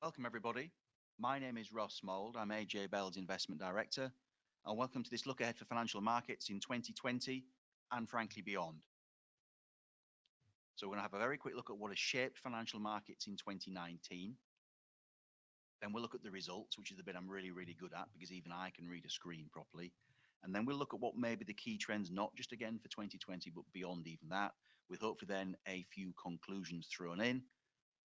Welcome, everybody. My name is Russ Mould. I'm AJ Bell's Investment Director, and welcome to this look ahead for financial markets in 2020 and, frankly, beyond. So, we're going to have a very quick look at what has shaped financial markets in 2019. Then we'll look at the results, which is the bit I'm really good at because even I can read a screen properly. And then we'll look at what may be the key trends, not just again for 2020, but beyond even that, with hopefully then a few conclusions thrown in.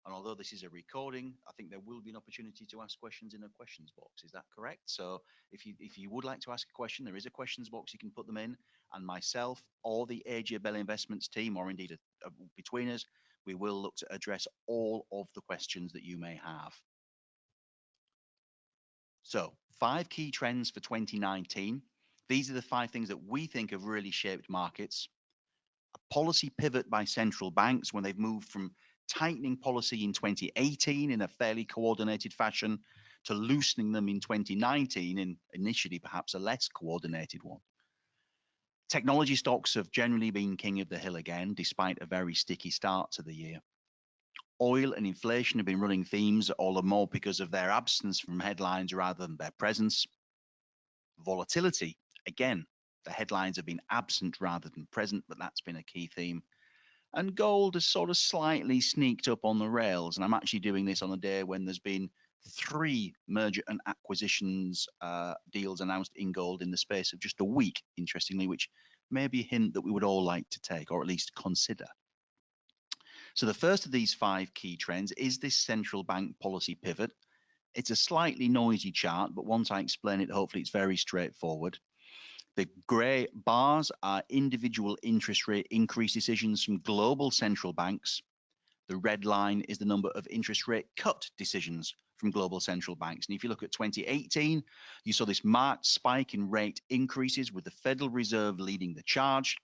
And although this is a recording, I think there will be an opportunity to ask questions in a questions box. Is that correct? So if you would like to ask a question, there is a questions box. You can put them in, and myself or the AJ Bell Investments team, or indeed between us, we will look to address all of the questions that you may have. So 5 key trends for 2019. These are the 5 things that we think have really shaped markets. A policy pivot by central banks when they've moved from tightening policy in 2018 in a fairly coordinated fashion to loosening them in 2019 in initially perhaps a less coordinated one. Technology stocks have generally been king of the hill again, despite a very sticky start to the year. Oil and inflation have been running themes, all the more because of their absence from headlines rather than their presence. Volatility, again, the headlines have been absent rather than present, but that's been a key theme. And gold has sort of slightly sneaked up on the rails. And I'm actually doing this on a day when there's been 3 merger and acquisitions deals announced in gold in the space of just a week, interestingly, which may be a hint that we would all like to take or at least consider. So the first of these 5 key trends is this central bank policy pivot. It's a slightly noisy chart, but once I explain it, hopefully it's very straightforward. The grey bars are individual interest rate increase decisions from global central banks. The red line is the number of interest rate cut decisions from global central banks. And if you look at 2018, you saw this marked spike in rate increases with the Federal Reserve leading the charge.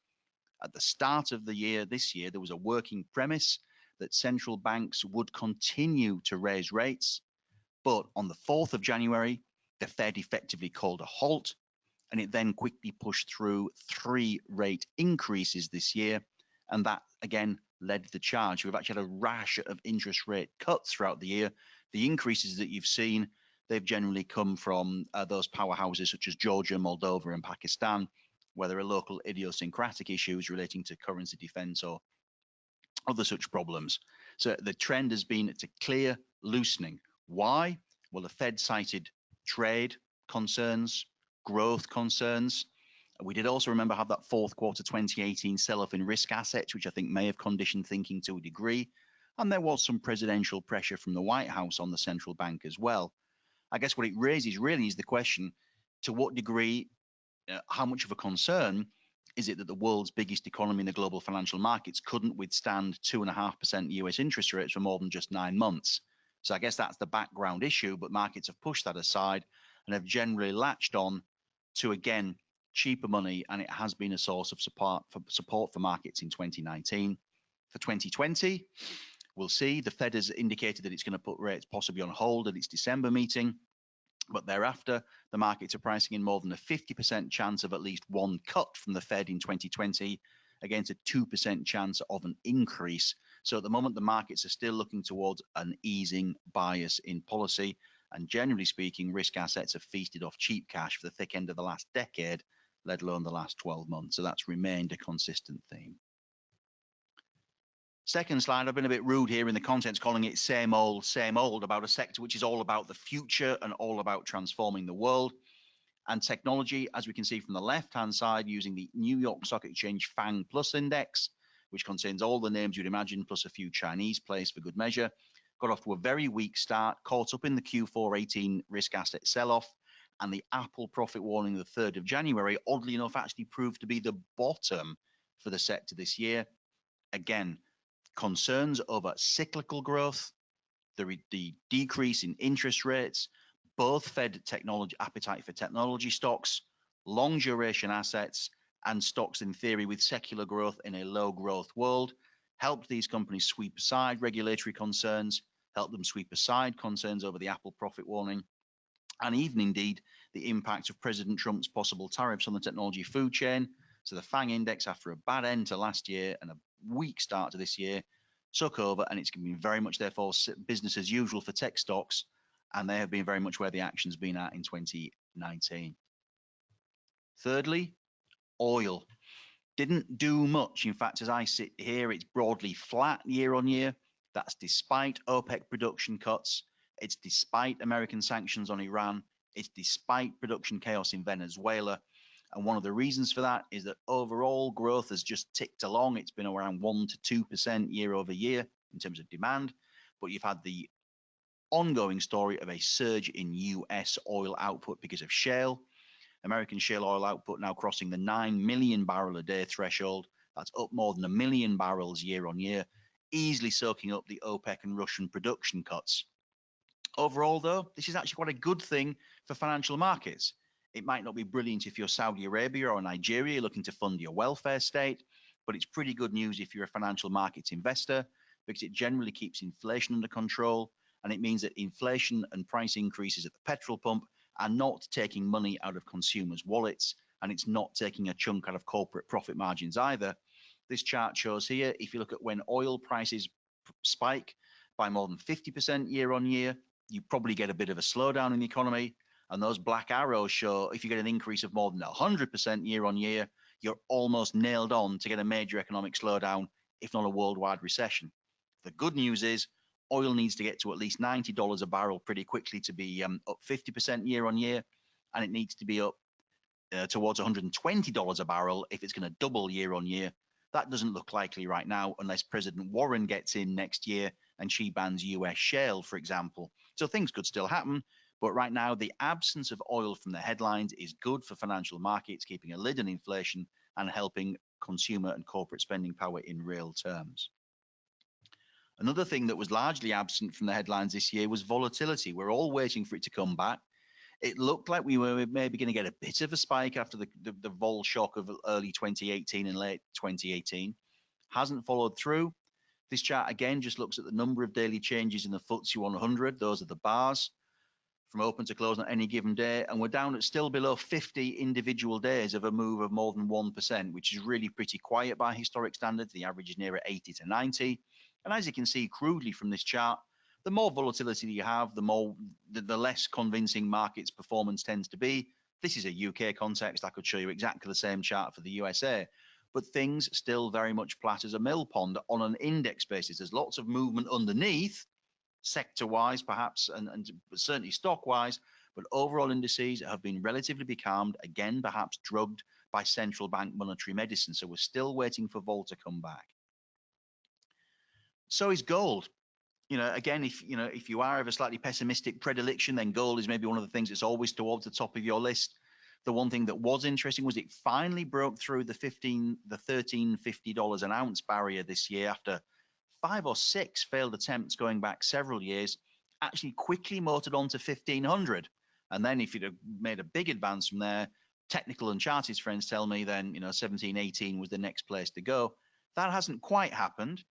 At the start of the year, this year, there was a working premise that central banks would continue to raise rates. But on the 4th of January, the Fed effectively called a halt, and it then quickly pushed through 3 rate increases this year. And that, again, led the charge. We've actually had a rash of interest rate cuts throughout the year. The increases that you've seen, they've generally come from those powerhouses such as Georgia, Moldova, and Pakistan, where there are local idiosyncratic issues relating to currency defense or other such problems. So the trend has been to clear loosening. Why? Well, the Fed cited trade concerns, growth concerns. We did also remember have that fourth quarter 2018 sell-off in risk assets, which I think may have conditioned thinking to a degree. And there was some presidential pressure from the White House on the central bank as well. I guess what it raises really is the question, to what degree, how much of a concern is it that the world's biggest economy in the global financial markets couldn't withstand 2.5% US interest rates for more than just 9 months? So I guess that's the background issue, but markets have pushed that aside and have generally latched on to, again, cheaper money, and it has been a source of support for markets in 2019. For 2020, we'll see. The Fed has indicated that it's going to put rates possibly on hold at its December meeting, but thereafter, the markets are pricing in more than a 50% chance of at least one cut from the Fed in 2020 against a 2% chance of an increase. So at the moment, the markets are still looking towards an easing bias in policy. And generally speaking, risk assets have feasted off cheap cash for the thick end of the last decade, let alone the last 12 months. So that's remained a consistent theme. Second slide, I've been a bit rude here in the contents, calling it same old, about a sector which is all about the future and all about transforming the world. And technology, as we can see from the left-hand side, using the New York Stock Exchange FANG Plus Index, which contains all the names you'd imagine, plus a few Chinese plays for good measure, got off to a very weak start, caught up in the Q4 18 risk asset sell-off, and the Apple profit warning the 3rd of January, oddly enough, actually proved to be the bottom for the sector this year. Again, concerns over cyclical growth, the decrease in interest rates, both Fed technology appetite for technology stocks, long duration assets, and stocks in theory with secular growth in a low growth world helped these companies sweep aside regulatory concerns, helped them sweep aside concerns over the Apple profit warning, and even indeed the impact of President Trump's possible tariffs on the technology food chain. So the FANG index, after a bad end to last year and a weak start to this year, suck over, and it's been very much therefore business as usual for tech stocks, and they have been very much where the action's been at in 2019. Thirdly, oil. Didn't do much. In fact, as I sit here, it's broadly flat year on year. That's despite OPEC production cuts. It's despite American sanctions on Iran. It's despite production chaos in Venezuela. And one of the reasons for that is that overall growth has just ticked along. It's been around 1 to 2% year over year in terms of demand. But you've had the ongoing story of a surge in US oil output because of shale. American shale oil output now crossing the 9 million barrel a day threshold. That's up more than 1 million barrels year on year, easily soaking up the OPEC and Russian production cuts. Overall, though, this is actually quite a good thing for financial markets. It might not be brilliant if you're Saudi Arabia or Nigeria looking to fund your welfare state, but it's pretty good news if you're a financial markets investor because it generally keeps inflation under control, and it means that inflation and price increases at the petrol pump are not taking money out of consumers' wallets, and it's not taking a chunk out of corporate profit margins either. This chart shows here, if you look at when oil prices spike by more than 50% year on year, you probably get a bit of a slowdown in the economy. And those black arrows show if you get an increase of more than 100% year on year, you're almost nailed on to get a major economic slowdown, if not a worldwide recession. The good news is oil needs to get to at least $90 a barrel pretty quickly to be up 50% year on year, and it needs to be up towards $120 a barrel if it's going to double year on year. That doesn't look likely right now unless President Warren gets in next year and she bans US shale, for example. So things could still happen, but right now the absence of oil from the headlines is good for financial markets, keeping a lid on inflation and helping consumer and corporate spending power in real terms. Another thing that was largely absent from the headlines this year was volatility. We're all waiting for it to come back. It looked like we were maybe going to get a bit of a spike after the vol shock of early 2018 and late 2018. Hasn't followed through. This chart again just looks at the number of daily changes in the FTSE 100. Those are the bars from open to close on any given day, and we're down at still below 50 individual days of a move of more than 1%, which is really pretty quiet by historic standards. The average is nearer 80 to 90. And as you can see crudely from this chart, the more volatility you have, the less convincing markets performance tends to be. This is a UK context. I could show you exactly the same chart for the USA, but things still very much flat as a mill pond on an index basis. There's lots of movement underneath, sector-wise perhaps, and certainly stock-wise, but overall indices have been relatively becalmed, again perhaps drugged by central bank monetary medicine. So we're still waiting for vol to come back. So is gold. Again, if you are of a slightly pessimistic predilection, then gold is maybe one of the things that's always towards the top of your list. The one thing that was interesting was it finally broke through the $1350 an ounce barrier this year after 5 or 6 failed attempts going back several years. Actually, quickly motored on to 1500, and then if you'd have made a big advance from there, technical and chartist friends tell me then 17, 18 was the next place to go. That hasn't quite happened.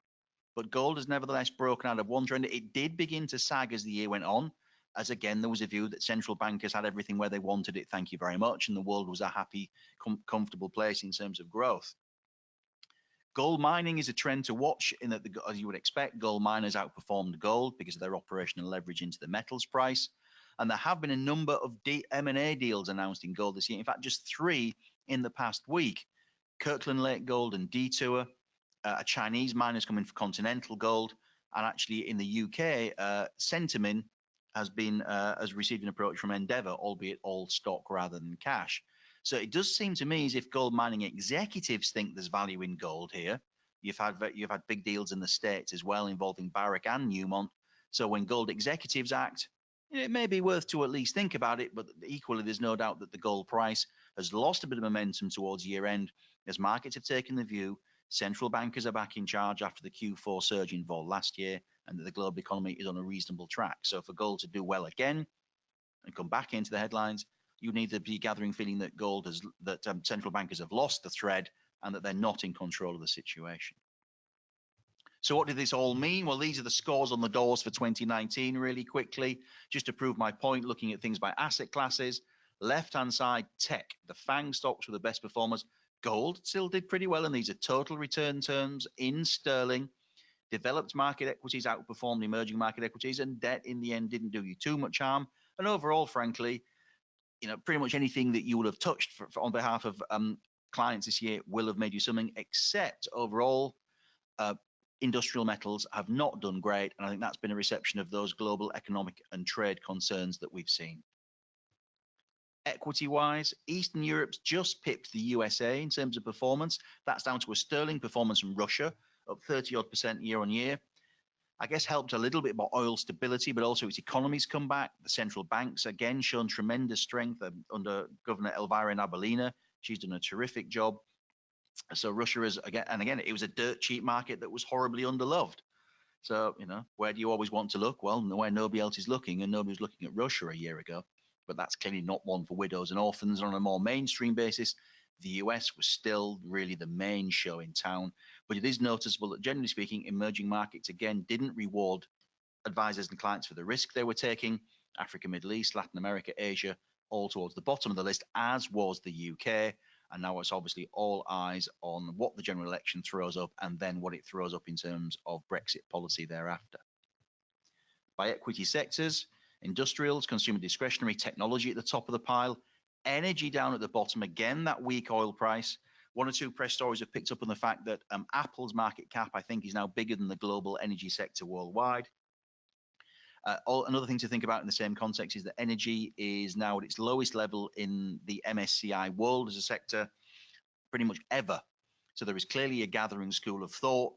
But gold has nevertheless broken out of one trend. It did begin to sag as the year went on, as again, there was a view that central bankers had everything where they wanted it, thank you very much, and the world was a happy, comfortable place in terms of growth. Gold mining is a trend to watch in that, as you would expect, gold miners outperformed gold because of their operational leverage into the metals price. And there have been a number of M&A deals announced in gold this year. In fact, just 3 in the past week. Kirkland Lake Gold and Detour. A Chinese miner is coming for Continental Gold, and actually in the UK, Centamin has received an approach from Endeavour, albeit all stock rather than cash. So it does seem to me as if gold mining executives think there's value in gold here. You've had big deals in the States as well involving Barrick and Newmont. So when gold executives act, it may be worth to at least think about it, but equally there's no doubt that the gold price has lost a bit of momentum towards year end as markets have taken the view central bankers are back in charge after the Q4 surge in vol last year, and that the global economy is on a reasonable track. So for gold to do well again and come back into the headlines, you need to be gathering feeling that central bankers have lost the thread and that they're not in control of the situation. So what did this all mean? Well, these are the scores on the doors for 2019 really quickly, just to prove my point, looking at things by asset classes. Left-hand side, tech. The FANG stocks were the best performers. Gold still did pretty well, and these are total return terms in sterling. Developed market equities outperformed emerging market equities, and debt in the end didn't do you too much harm. And overall, frankly, pretty much anything that you would have touched on behalf of clients this year will have made you something, except overall, industrial metals have not done great. And I think that's been a reception of those global economic and trade concerns that we've seen. Equity-wise, Eastern Europe's just pipped the USA in terms of performance. That's down to a sterling performance from Russia, up 30-odd% year on year. I guess helped a little bit by oil stability, but also its economies come back. The central banks, again, shown tremendous strength under Governor Elvira Nabalina. She's done a terrific job. So Russia is, again, it was a dirt cheap market that was horribly underloved. So, where do you always want to look? Well, where nobody else is looking, and nobody was looking at Russia a year ago. But that's clearly not one for widows and orphans. On a more mainstream basis, the US was still really the main show in town. But it is noticeable that, generally speaking, emerging markets, again, didn't reward advisors and clients for the risk they were taking. Africa, Middle East, Latin America, Asia, all towards the bottom of the list, as was the UK. And now it's obviously all eyes on what the general election throws up and then what it throws up in terms of Brexit policy thereafter. By equity sectors, industrials, consumer discretionary, technology at the top of the pile, energy down at the bottom. Again, that weak oil price. One or two press stories have picked up on the fact that Apple's market cap, I think, is now bigger than the global energy sector worldwide. Another thing to think about in the same context is that energy is now at its lowest level in the MSCI world as a sector pretty much ever. So there is clearly a gathering school of thought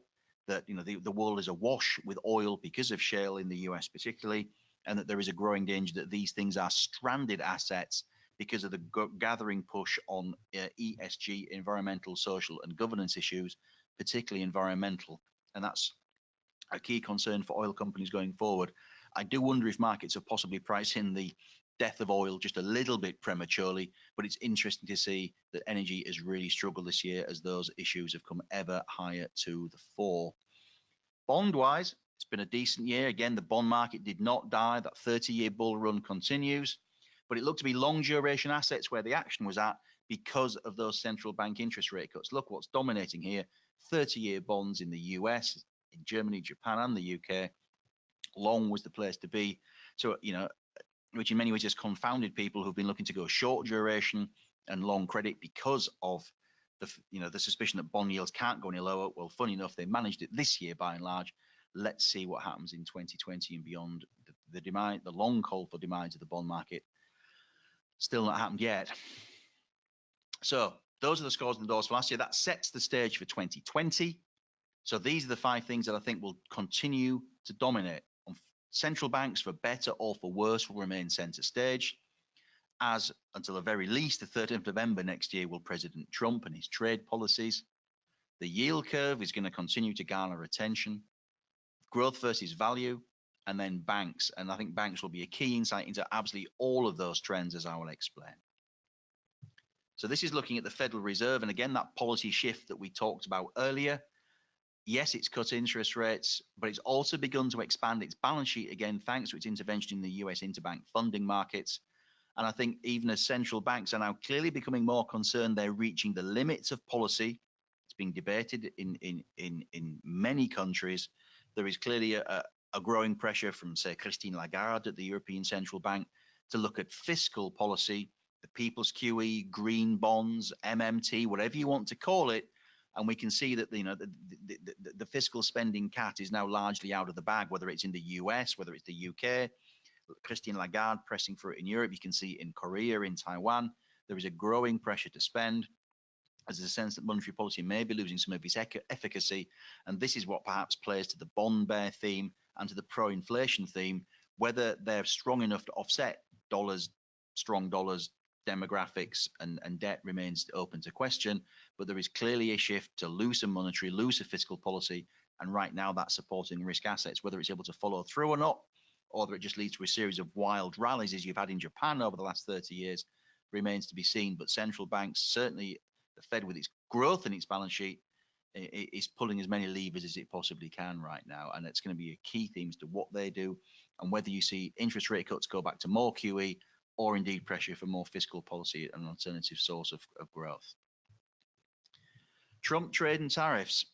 that the world is awash with oil because of shale in the US particularly, and that there is a growing danger that these things are stranded assets because of the gathering push on ESG, environmental, social, and governance issues, particularly environmental. And that's a key concern for oil companies going forward. I do wonder if markets are possibly pricing the death of oil just a little bit prematurely, but it's interesting to see that energy has really struggled this year as those issues have come ever higher to the fore. Bond-wise, it's been a decent year. Again, the bond market did not die. That 30-year bull run continues, but it looked to be long duration assets where the action was at because of those central bank interest rate cuts. Look what's dominating here: 30-year bonds in the US, in Germany, Japan, and the UK. Long was the place to be. So, which in many ways has confounded people who've been looking to go short duration and long credit because of the suspicion that bond yields can't go any lower. Well, funny enough, they managed it this year by and large. Let's see what happens in 2020 and beyond. The long call for demise of the bond market still not happened yet. So those are the scores and the doors for last year. That sets the stage for 2020. So these are the 5 things that I think will continue to dominate. Central banks, for better or for worse, will remain center stage, as until the very least the 3rd of November next year will President Trump and his trade policies. The yield curve is going to continue to garner attention. Growth versus value, and then banks. And I think banks will be a key insight into absolutely all of those trends, as I will explain. So this is looking at the Federal Reserve, and again, that policy shift that we talked about earlier. Yes, it's cut interest rates, but it's also begun to expand its balance sheet again, thanks to its intervention in the US interbank funding markets. And I think even as central banks are now clearly becoming more concerned, they're reaching the limits of policy. It's being debated in many countries. There is clearly a growing pressure from, say, Christine Lagarde at the European Central Bank to look at fiscal policy, the People's QE, green bonds, MMT, whatever you want to call it. And we can see that the fiscal spending cat is now largely out of the bag, whether it's in the US, whether it's the UK. Christine Lagarde pressing for it in Europe. You can see in Korea, in Taiwan, there is a growing pressure to spend, as there's a sense that monetary policy may be losing some of its efficacy. And this is what perhaps plays to the bond bear theme and to the pro-inflation theme. Whether they're strong enough to offset strong dollars, demographics, and debt remains open to question. But there is clearly a shift to looser monetary, looser fiscal policy. And right now that's supporting risk assets. Whether it's able to follow through or not, or whether it just leads to a series of wild rallies as you've had in Japan over the last 30 years, remains to be seen. But central banks, certainly the Fed with its growth in its balance sheet, is pulling as many levers as it possibly can right now. And it's going to be a key theme as to what they do and whether you see interest rate cuts go back to more QE or indeed pressure for more fiscal policy and an alternative source of growth. Trump trade and tariffs.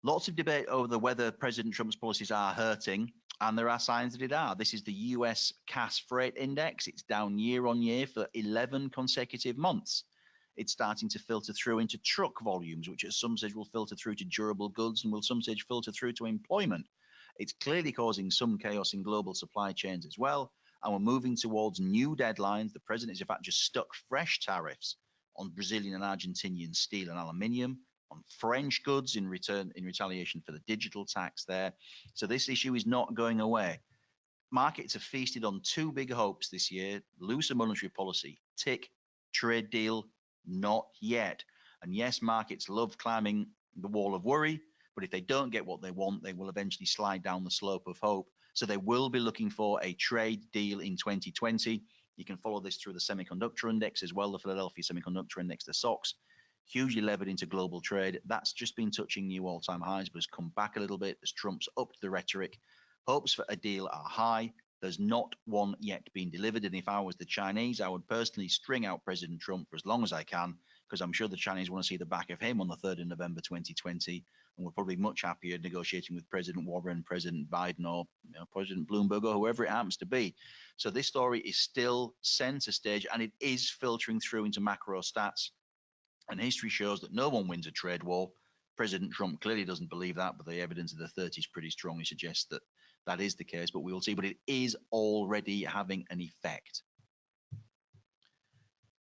Lots of debate over whether President Trump's policies are hurting, and there are signs that it are. This is the US CAS Freight Index. It's down year on year for 11 consecutive months. It's starting to filter through into truck volumes, which at some stage will filter through to durable goods and will some stage filter through to employment. It's clearly causing some chaos in global supply chains as well, and we're moving towards new deadlines. The president has in fact just stuck fresh tariffs on Brazilian and Argentinian steel and aluminium, on French goods in retaliation for the digital tax there. So this issue is not going away. Markets have feasted on two big hopes this year: looser monetary policy, tick; trade deal, not yet. And yes, markets love climbing the wall of worry, but if they don't get what they want, they will eventually slide down the slope of hope. So they will be looking for a trade deal in 2020. You can follow this through the semiconductor index as well, the Philadelphia Semiconductor Index, the SOX, hugely levered into global trade. That's just been touching new all-time highs, but has come back a little bit as Trump's upped the rhetoric. Hopes for a deal are high. There's not one yet been delivered. And if I was the Chinese, I would personally string out President Trump for as long as I can, because I'm sure the Chinese want to see the back of him on the 3rd of November 2020. And we're probably much happier negotiating with President Warren, President Biden, or President Bloomberg, or whoever it happens to be. So this story is still center stage, and it is filtering through into macro stats. And history shows that no one wins a trade war. President Trump clearly doesn't believe that, but the evidence of the 30s pretty strongly suggests that that is the case. But we will see. But it is already having an effect.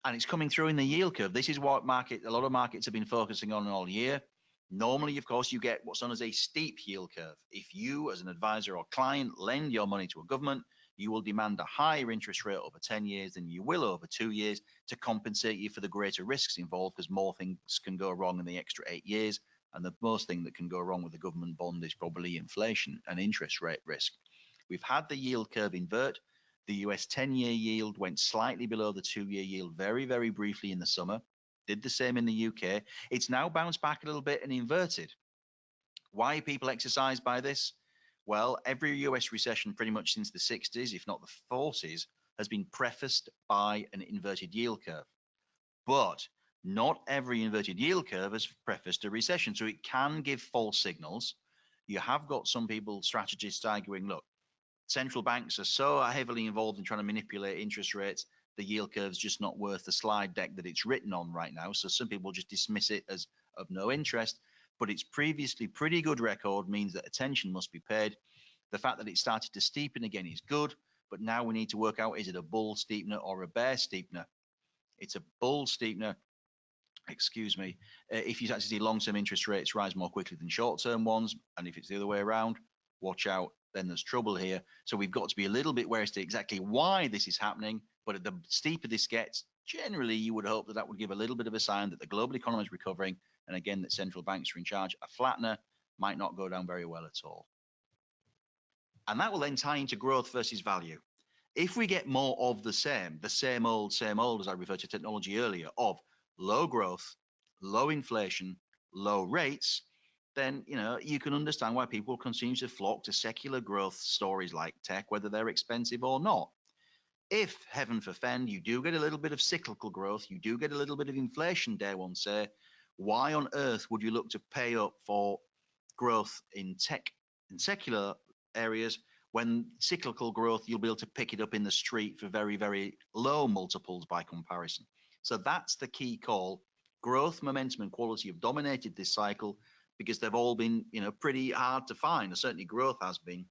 And it's coming through in the yield curve. This is what a lot of markets have been focusing on all year. Normally, of course, you get what's known as a steep yield curve. If you, as an advisor or client, lend your money to a government, you will demand a higher interest rate over 10 years than you will over 2 years to compensate you for the greater risks involved, because more things can go wrong in the extra 8 years. And the most thing that can go wrong with a government bond is probably inflation and interest rate risk. We've had the yield curve invert. The US 10-year yield went slightly below the 2-year yield very, very briefly in the summer. Did the same in the UK. It's now bounced back a little bit and inverted. Why are people exercised by this? Well, every US recession pretty much since the 60s, if not the 40s, has been prefaced by an inverted yield curve. But not every inverted yield curve has prefaced a recession. So it can give false signals. You have got some people, strategists, arguing, look, central banks are so heavily involved in trying to manipulate interest rates, the yield curve's just not worth the slide deck that it's written on right now. So some people just dismiss it as of no interest, but its previously pretty good record means that attention must be paid. The fact that it started to steepen again is good, but now we need to work out, is it a bull steepener or a bear steepener? It's a bull steepener. Excuse me. If you actually see long-term interest rates rise more quickly than short-term ones, and if it's the other way around, watch out, then there's trouble here. So we've got to be a little bit wary as to exactly why this is happening. But the steeper this gets, generally you would hope that that would give a little bit of a sign that the global economy is recovering, and again that central banks are in charge. A flattener might not go down very well at all. And that will then tie into growth versus value. If we get more of the same old, as I referred to technology earlier, of low growth, low inflation, low rates, then you can understand why people continue to flock to secular growth stories like tech, whether they're expensive or not. If, heaven forfend, you do get a little bit of cyclical growth, you do get a little bit of inflation, dare one say, why on earth would you look to pay up for growth in tech and secular areas when cyclical growth, you'll be able to pick it up in the street for very, very low multiples by comparison? So that's the key call. Growth, momentum, and quality have dominated this cycle because they've all been, pretty hard to find. Certainly growth has been.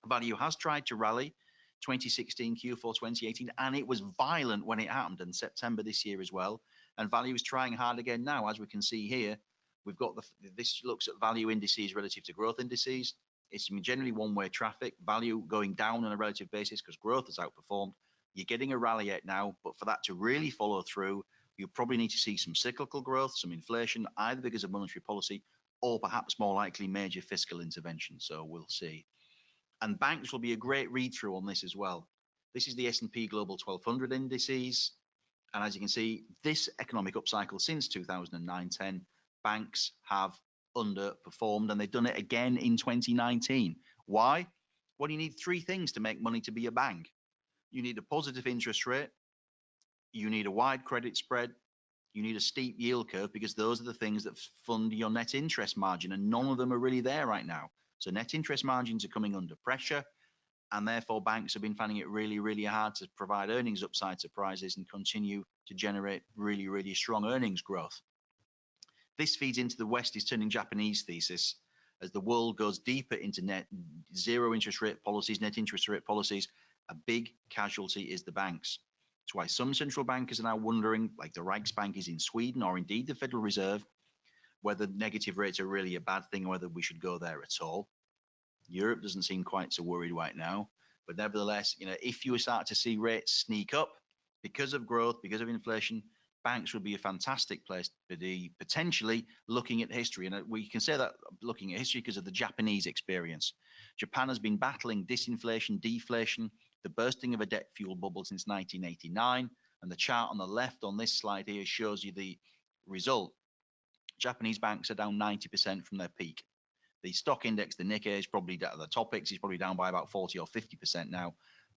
Value has tried to rally 2016, Q4 2018, and it was violent when it happened, and September this year as well. And value is trying hard again now, as we can see here. We've got this looks at value indices relative to growth indices. It's generally one-way traffic, value going down on a relative basis because growth has outperformed. You're getting a rally out now, but for that to really follow through, you probably need to see some cyclical growth, some inflation, either because of monetary policy or perhaps more likely major fiscal intervention. So we'll see. And banks will be a great read-through on this as well. This is the S&P Global 1200 indices. And as you can see, this economic upcycle since 2009-10, banks have underperformed, and they've done it again in 2019. Why? Well, you need three things to make money to be a bank. You need a positive interest rate, you need a wide credit spread, You need a steep yield curve because those are the things that fund your net interest margin, and none of them are really there right now. So net interest margins are coming under pressure, and therefore banks have been finding it really, really hard to provide earnings upside surprises and continue to generate really, really strong earnings growth. This feeds into the West is turning Japanese thesis. As the world goes deeper into net zero interest rate policies, net interest rate policies, a big casualty is the banks. That's why some central bankers are now wondering, like the Riksbank is in Sweden, or indeed the Federal Reserve, whether negative rates are really a bad thing, or whether we should go there at all. Europe doesn't seem quite so worried right now. But nevertheless, if you start to see rates sneak up because of growth, because of inflation, banks would be a fantastic place to be potentially looking at history. And we can say that looking at history because of the Japanese experience. Japan has been battling disinflation, deflation, the bursting of a debt-fueled bubble since 1989. And the chart on the left on this slide here shows you the result. Japanese banks are down 90% from their peak. The stock index, the Nikkei, is probably down, the Topix is probably down by about 40 or 50% now.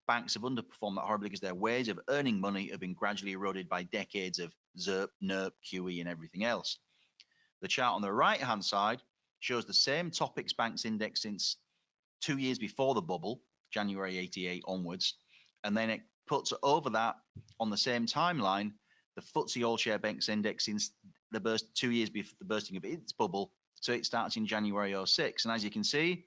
Banks have underperformed that horribly because their ways of earning money have been gradually eroded by decades of ZERP, NERP, QE, and everything else. The chart on the right-hand side shows the same Topix Banks index since 2 years before the bubble, January 88 onwards, and then it puts over that on the same timeline the FTSE All Share Banks Index since the burst 2 years before the bursting of its bubble. So it starts in January 06. And as you can see,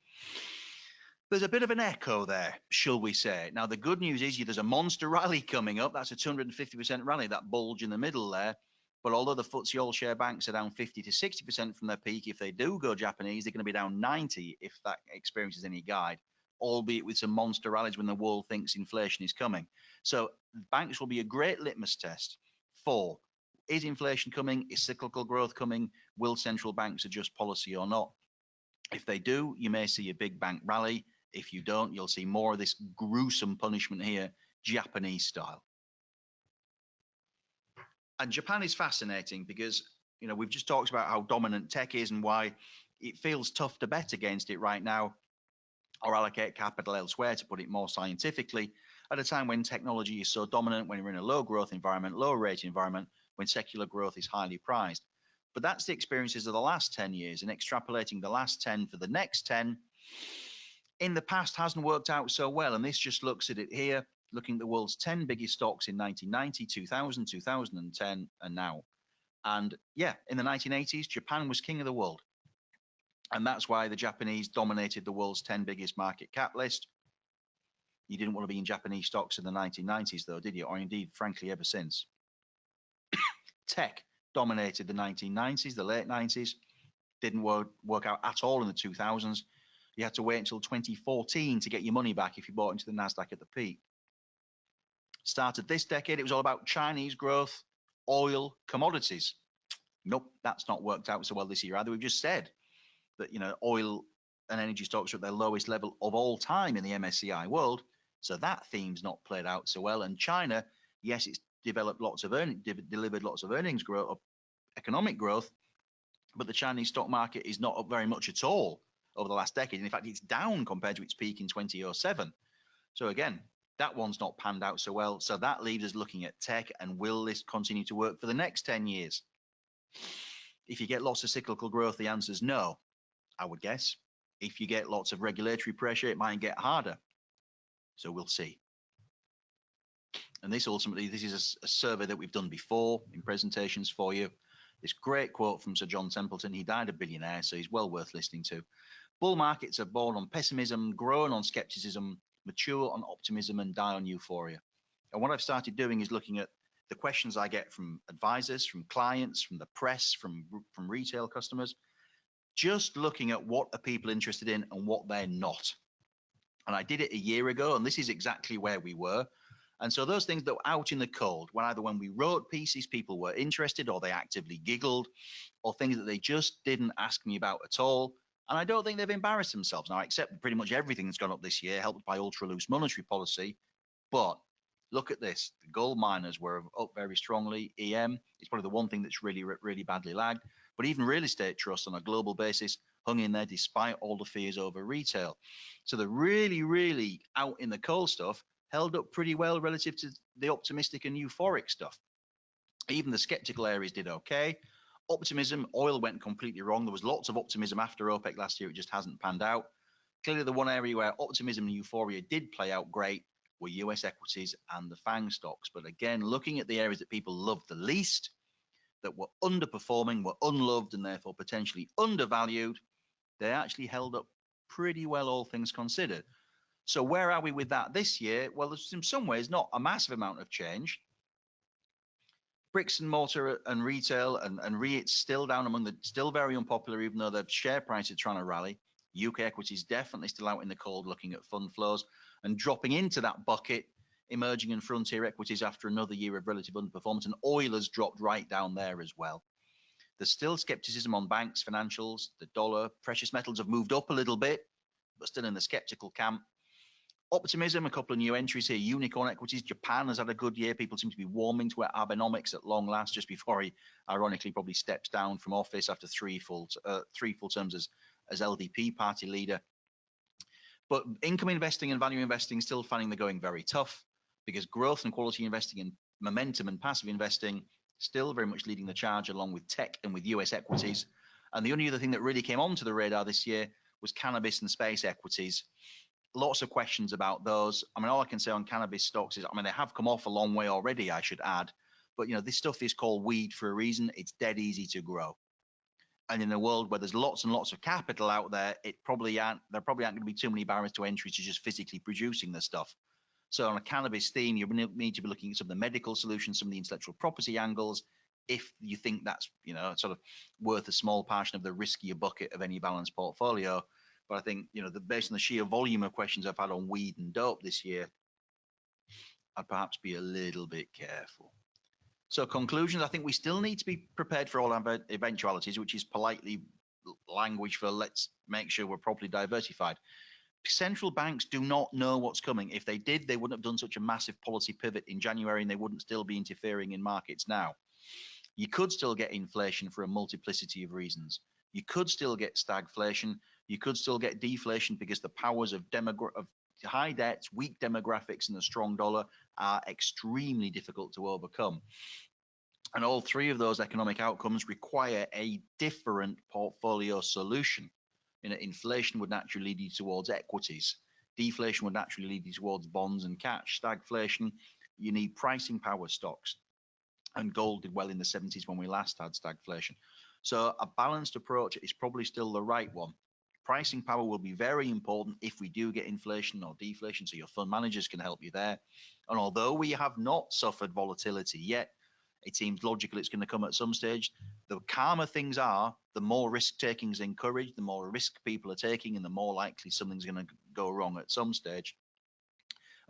there's a bit of an echo there, shall we say. Now, the good news is there's a monster rally coming up. That's a 250% rally, that bulge in the middle there. But although the FTSE All Share Banks are down 50 to 60% from their peak, if they do go Japanese, they're going to be down 90 if that experience is any guide, albeit with some monster rallies when the world thinks inflation is coming. So banks will be a great litmus test for, is inflation coming? Is cyclical growth coming? Will central banks adjust policy or not? If they do, you may see a big bank rally. If you don't, you'll see more of this gruesome punishment here, Japanese style. And Japan is fascinating because, we've just talked about how dominant tech is and why it feels tough to bet against it right now or allocate capital elsewhere, to put it more scientifically, at a time when technology is so dominant, when we're in a low growth environment, low rate environment, when secular growth is highly prized. But that's the experiences of the last 10 years, and extrapolating the last 10 for the next 10 in the past hasn't worked out so well. And this just looks at it here, looking at the world's 10 biggest stocks in 1990, 2000, 2010, and now. And yeah, in the 1980s, Japan was king of the world. And that's why the Japanese dominated the world's 10 biggest market cap list. You didn't want to be in Japanese stocks in the 1990s, though, did you? Or indeed, frankly, ever since. Tech dominated the 1990s, the late 90s. Didn't work out at all in the 2000s. You had to wait until 2014 to get your money back if you bought into the NASDAQ at the peak. Started this decade, it was all about Chinese growth, oil, commodities. Nope, that's not worked out so well this year either. We've just said that, oil and energy stocks are at their lowest level of all time in the MSCI world. So that theme's not played out so well. And China, yes, it's delivered lots of earnings growth, economic growth, but the Chinese stock market is not up very much at all over the last decade. And in fact, it's down compared to its peak in 2007. So again, that one's not panned out so well. So that leaves us looking at tech, and will this continue to work for the next 10 years? If you get lots of cyclical growth, the answer is no, I would guess. If you get lots of regulatory pressure, it might get harder. So we'll see. And this is a survey that we've done before in presentations for you. This great quote from Sir John Templeton. He died a billionaire, so he's well worth listening to. Bull markets are born on pessimism, grown on skepticism, mature on optimism, and die on euphoria. And what I've started doing is looking at the questions I get from advisors, from clients, from the press, from retail customers, just looking at what are people interested in and what they're not. And I did it a year ago, and this is exactly where we were. And so those things that were out in the cold, either when we wrote pieces, people were interested, or they actively giggled, or things that they just didn't ask me about at all. And I don't think they've embarrassed themselves. Now, I accept pretty much everything that's gone up this year, helped by ultra-loose monetary policy. But look at this. The gold miners were up very strongly. EM is probably the one thing that's really, really badly lagged. But even real estate trusts on a global basis hung in there despite all the fears over retail. So the really, really out in the cold stuff held up pretty well relative to the optimistic and euphoric stuff. Even the skeptical areas did okay. Optimism, oil went completely wrong. There was lots of optimism after OPEC last year. It just hasn't panned out. Clearly, the one area where optimism and euphoria did play out great were US equities and the FANG stocks. But again, looking at the areas that people loved the least, that were underperforming, were unloved, and therefore potentially undervalued, they actually held up pretty well, all things considered. So where are we with that this year? Well, there's in some ways not a massive amount of change. Bricks and mortar and retail and REITs still down among the, still very unpopular, even though the share price is trying to rally. UK equities definitely still out in the cold looking at fund flows, and dropping into that bucket, emerging and frontier equities after another year of relative underperformance, and oil has dropped right down there as well. There's still skepticism on banks, financials, the dollar, precious metals have moved up a little bit, but still in the skeptical camp. Optimism, a couple of new entries here. Unicorn equities. Japan has had a good year. People seem to be warming to Abenomics at long last, just before he ironically probably steps down from office after three full terms as LDP party leader. But income investing and value investing still finding they're going very tough, because growth and quality investing and momentum and passive investing still very much leading the charge, along with tech and with US equities. And the only other thing that really came onto the radar this year was cannabis and space equities. Lots of questions about those. I mean, all I can say on cannabis stocks is, I mean, they have come off a long way already, I should add. But, you know, this stuff is called weed for a reason. It's dead easy to grow. And in a world where there's lots and lots of capital out there, there probably aren't going to be too many barriers to entry to just physically producing the stuff. So on a cannabis theme, you need to be looking at some of the medical solutions, some of the intellectual property angles, if you think that's, you know, sort of worth a small portion of the riskier bucket of any balanced portfolio. But I think, you know, based on the sheer volume of questions I've had on weed and dope this year, I'd perhaps be a little bit careful. So conclusions, I think we still need to be prepared for all eventualities, which is politely language for let's make sure we're properly diversified. Central banks do not know what's coming. If they did, they wouldn't have done such a massive policy pivot in January, and they wouldn't still be interfering in markets now. You could still get inflation for a multiplicity of reasons. You could still get stagflation. You could still get deflation because the powers of high debts, weak demographics, and a strong dollar are extremely difficult to overcome. And all three of those economic outcomes require a different portfolio solution. You know, inflation would naturally lead you towards equities. Deflation would naturally lead you towards bonds and cash. Stagflation, you need pricing power stocks. And gold did well in the 70s when we last had stagflation. So a balanced approach is probably still the right one. Pricing power will be very important if we do get inflation or deflation, so your fund managers can help you there. And although we have not suffered volatility yet, it seems logical it's going to come at some stage. The calmer things are, the more risk taking is encouraged, the more risk people are taking, and the more likely something's going to go wrong at some stage.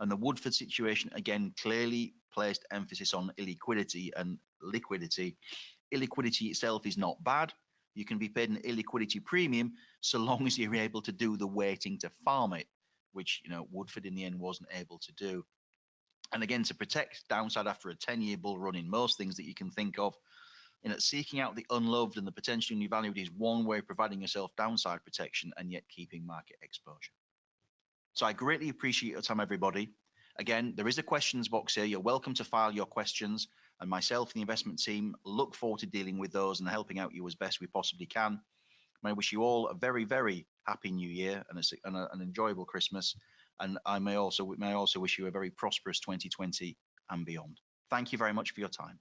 And the Woodford situation, again, clearly placed emphasis on illiquidity and liquidity. Illiquidity itself is not bad. You can be paid an illiquidity premium so long as you're able to do the waiting to farm it, which, you know, Woodford in the end wasn't able to do. And again, to protect downside after a 10-year bull run in most things that you can think of, you know, seeking out the unloved and the potentially undervalued is one way of providing yourself downside protection and yet keeping market exposure. So I greatly appreciate your time, everybody. Again, there is a questions box here. You're welcome to file your questions, and myself and the investment team look forward to dealing with those and helping out you as best we possibly can. I wish you all a very, very happy new year and an enjoyable Christmas. And I may also wish you a very prosperous 2020 and beyond. Thank you very much for your time.